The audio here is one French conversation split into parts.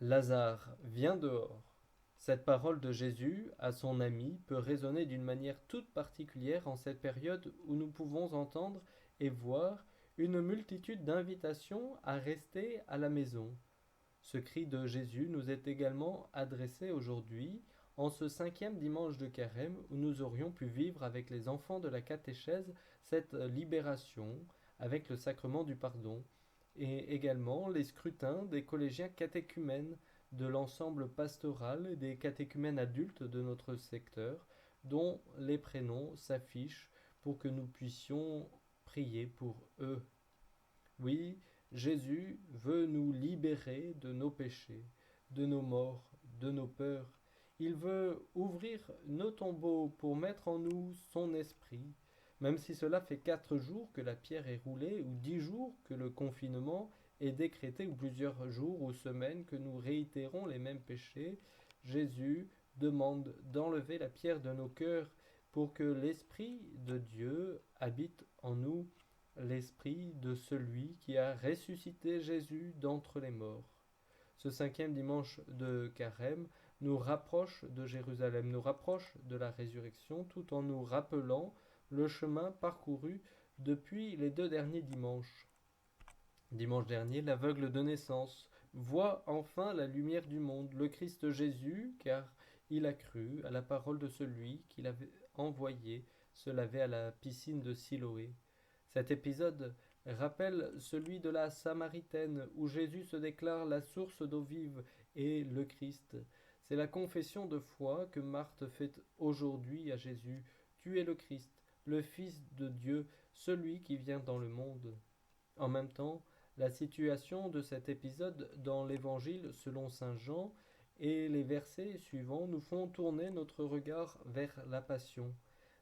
Lazare, viens dehors. Cette parole de Jésus à son ami peut résonner d'une manière toute particulière en cette période où nous pouvons entendre et voir une multitude d'invitations à rester à la maison. Ce cri de Jésus nous est également adressé aujourd'hui, en ce cinquième dimanche de Carême, où nous aurions pu vivre avec les enfants de la catéchèse cette libération avec le sacrement du pardon, et également les scrutins des collégiens catéchumènes de l'ensemble pastoral et des catéchumènes adultes de notre secteur, dont les prénoms s'affichent pour que nous puissions prier pour eux. Oui, Jésus veut nous libérer de nos péchés, de nos morts, de nos peurs. Il veut ouvrir nos tombeaux pour mettre en nous son esprit. Même si cela fait 4 jours que la pierre est roulée, ou 10 jours que le confinement est décrété, ou plusieurs jours ou semaines que nous réitérons les mêmes péchés, Jésus demande d'enlever la pierre de nos cœurs pour que l'Esprit de Dieu habite en nous, l'esprit de celui qui a ressuscité Jésus d'entre les morts. Ce cinquième dimanche de Carême nous rapproche de Jérusalem, nous rapproche de la résurrection, tout en nous rappelant le chemin parcouru depuis les 2 derniers dimanches. Dimanche dernier, l'aveugle de naissance voit enfin la lumière du monde, le Christ Jésus, car il a cru à la parole de celui qui l'avait envoyé se laver à la piscine de Siloé. Cet épisode rappelle celui de la Samaritaine où Jésus se déclare la source d'eau vive et le Christ. C'est la confession de foi que Marthe fait aujourd'hui à Jésus. Tu es le Christ, le Fils de Dieu, celui qui vient dans le monde. En même temps, la situation de cet épisode dans l'Évangile selon Saint Jean et les versets suivants nous font tourner notre regard vers la Passion.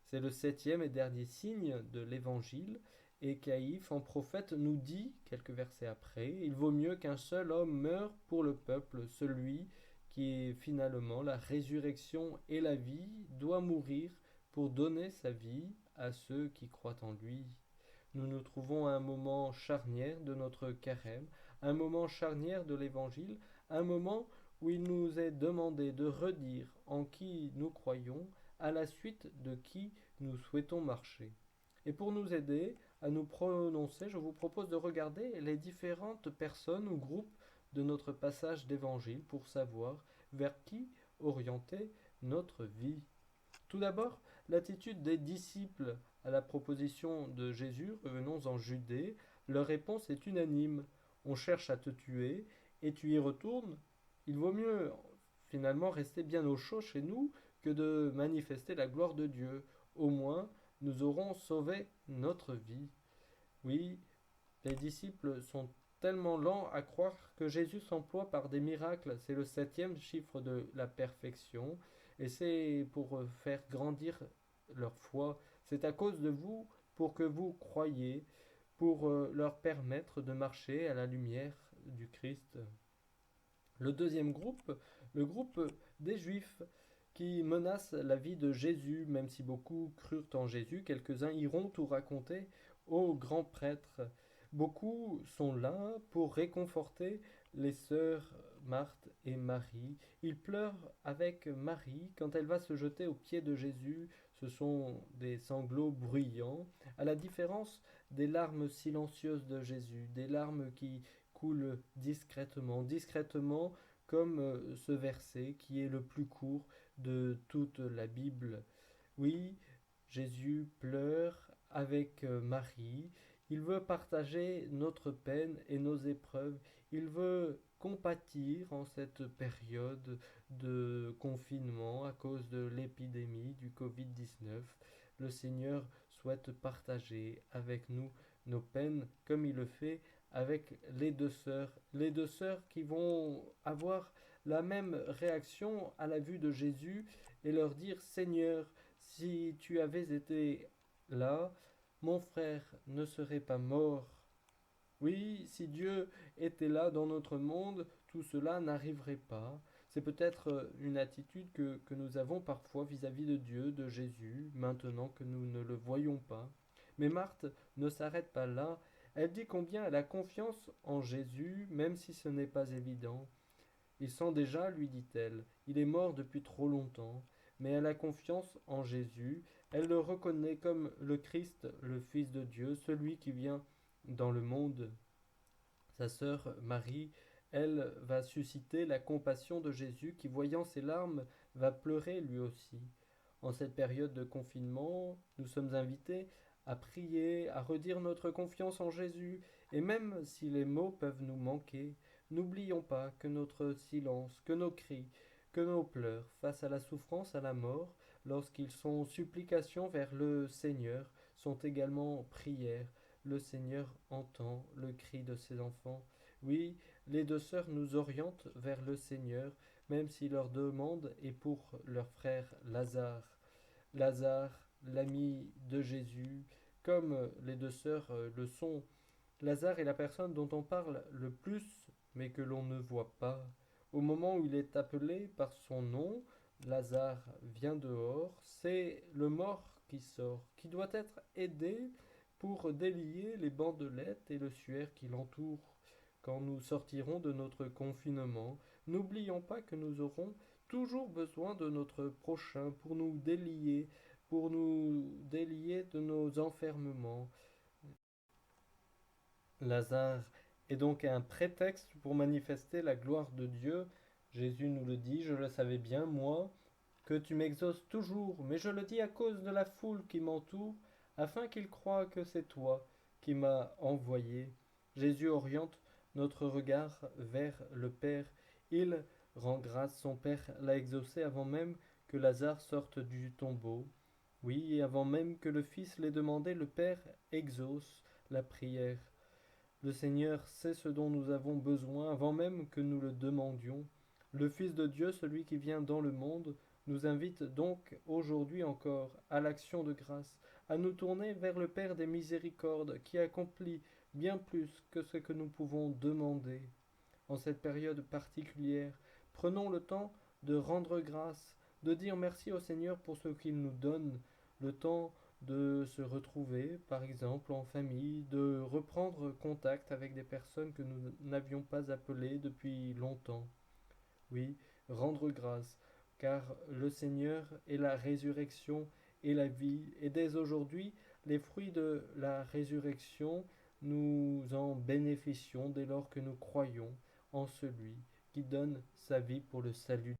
C'est le septième et dernier signe de l'Évangile, et Caïphe, en prophète, nous dit, quelques versets après, il vaut mieux qu'un seul homme meure pour le peuple, celui qui est finalement la résurrection et la vie, doit mourir pour donner sa vie à ceux qui croient en lui. Nous nous trouvons à un moment charnière de notre carême, un moment charnière de l'Évangile, un moment où il nous est demandé de redire en qui nous croyons, à la suite de qui nous souhaitons marcher. Et pour nous aider à nous prononcer, je vous propose de regarder les différentes personnes ou groupes de notre passage d'évangile pour savoir vers qui orienter notre vie. Tout d'abord, l'attitude des disciples à la proposition de Jésus, revenons en Judée, leur réponse est unanime. On cherche à te tuer et tu y retournes. Il vaut mieux finalement rester bien au chaud chez nous que de manifester la gloire de Dieu. Au moins, nous aurons sauvé notre vie. Oui, les disciples sont tellement lents à croire que Jésus s'emploie par des miracles. C'est le septième chiffre de la perfection. Et c'est pour faire grandir leur foi. C'est à cause de vous, pour que vous croyiez, pour leur permettre de marcher à la lumière du Christ. Le deuxième groupe, le groupe des Juifs, qui menacent la vie de Jésus, même si beaucoup crurent en Jésus, quelques-uns iront tout raconter au grand prêtre. Beaucoup sont là pour réconforter les sœurs Marthe et Marie. Ils pleurent avec Marie quand elle va se jeter aux pieds de Jésus. Ce sont des sanglots bruyants, à la différence des larmes silencieuses de Jésus, des larmes qui coulent discrètement, discrètement comme ce verset qui est le plus court de toute la Bible. Oui, Jésus pleure avec Marie. Il veut partager notre peine et nos épreuves. Il veut compatir en cette période de confinement à cause de l'épidémie du Covid-19. Le Seigneur souhaite partager avec nous nos peines comme il le fait avec les deux sœurs qui vont avoir la même réaction à la vue de Jésus et leur dire Seigneur, si tu avais été là, mon frère ne serait pas mort. Oui, si Dieu était là dans notre monde, tout cela n'arriverait pas. C'est peut-être une attitude que nous avons parfois vis-à-vis de Dieu, de Jésus, maintenant que nous ne le voyons pas. Mais Marthe ne s'arrête pas là. Elle dit combien elle a confiance en Jésus, même si ce n'est pas évident. Il sent déjà, lui dit-elle, il est mort depuis trop longtemps, mais elle a confiance en Jésus, elle le reconnaît comme le Christ, le Fils de Dieu, celui qui vient dans le monde. Sa sœur Marie, elle, va susciter la compassion de Jésus qui, voyant ses larmes, va pleurer lui aussi. En cette période de confinement, nous sommes invités à prier, à redire notre confiance en Jésus, et même si les mots peuvent nous manquer, n'oublions pas que notre silence, que nos cris, que nos pleurs face à la souffrance, à la mort, lorsqu'ils sont supplications vers le Seigneur, sont également prières. Le Seigneur entend le cri de ses enfants. Oui, les deux sœurs nous orientent vers le Seigneur, même si leur demande est pour leur frère Lazare. Lazare, l'ami de Jésus, comme les deux sœurs le sont. Lazare est la personne dont on parle le plus, mais que l'on ne voit pas. Au moment où il est appelé par son nom, Lazare vient dehors, c'est le mort qui sort, qui doit être aidé pour délier les bandelettes et le suaire qui l'entourent. Quand nous sortirons de notre confinement, n'oublions pas que nous aurons toujours besoin de notre prochain pour nous délier de nos enfermements. Lazare est donc un prétexte pour manifester la gloire de Dieu. Jésus nous le dit, je le savais bien, moi, que tu m'exauces toujours, mais je le dis à cause de la foule qui m'entoure, afin qu'ils croient que c'est toi qui m'as envoyé. Jésus oriente notre regard vers le Père. Il rend grâce, son Père l'a exaucé avant même que Lazare sorte du tombeau. Oui, et avant même que le Fils l'ait demandé, le Père exauce la prière. Le Seigneur sait ce dont nous avons besoin avant même que nous le demandions. Le Fils de Dieu, celui qui vient dans le monde, nous invite donc aujourd'hui encore à l'action de grâce, à nous tourner vers le Père des miséricordes qui accomplit bien plus que ce que nous pouvons demander. En cette période particulière, prenons le temps de rendre grâce, de dire merci au Seigneur pour ce qu'il nous donne, le temps de se retrouver, par exemple en famille, de reprendre contact avec des personnes que nous n'avions pas appelées depuis longtemps. Oui, rendre grâce, car le Seigneur est la résurrection et la vie, et dès aujourd'hui, les fruits de la résurrection, nous en bénéficions dès lors que nous croyons en celui qui donne sa vie pour le salut.